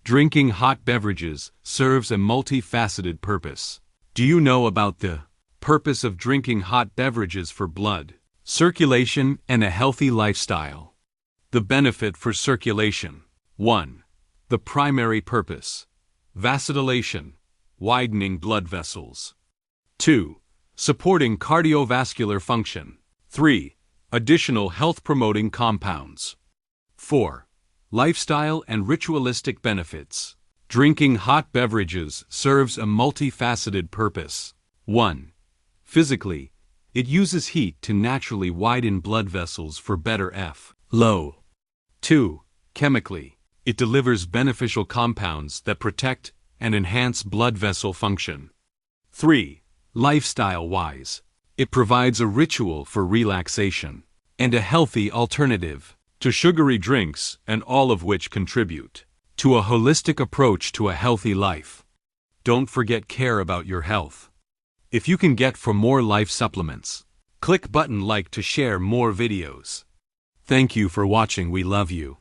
Drinking hot beverages serves a multifaceted purpose. Do you know about the purpose of drinking hot beverages for blood circulation and a healthy lifestyle? The benefit for circulation. 1. The primary purpose: vasodilation, widening blood vessels. 2. Supporting cardiovascular function. 3. Additional health-promoting compounds. 4. Lifestyle and ritualistic benefits. Drinking hot beverages serves a multifaceted purpose. 1. Physically, it uses heat to naturally widen blood vessels for better flow. 2. Chemically, it delivers beneficial compounds that protect and enhance blood vessel function. 3. Lifestyle-wise, it provides a ritual for relaxation and a healthy alternative to sugary drinks, and all of which contribute to a holistic approach to a healthy life. Don't forget, care about your health. If you can get for more life supplements, click button like to share more videos. Thank you for watching. We love you.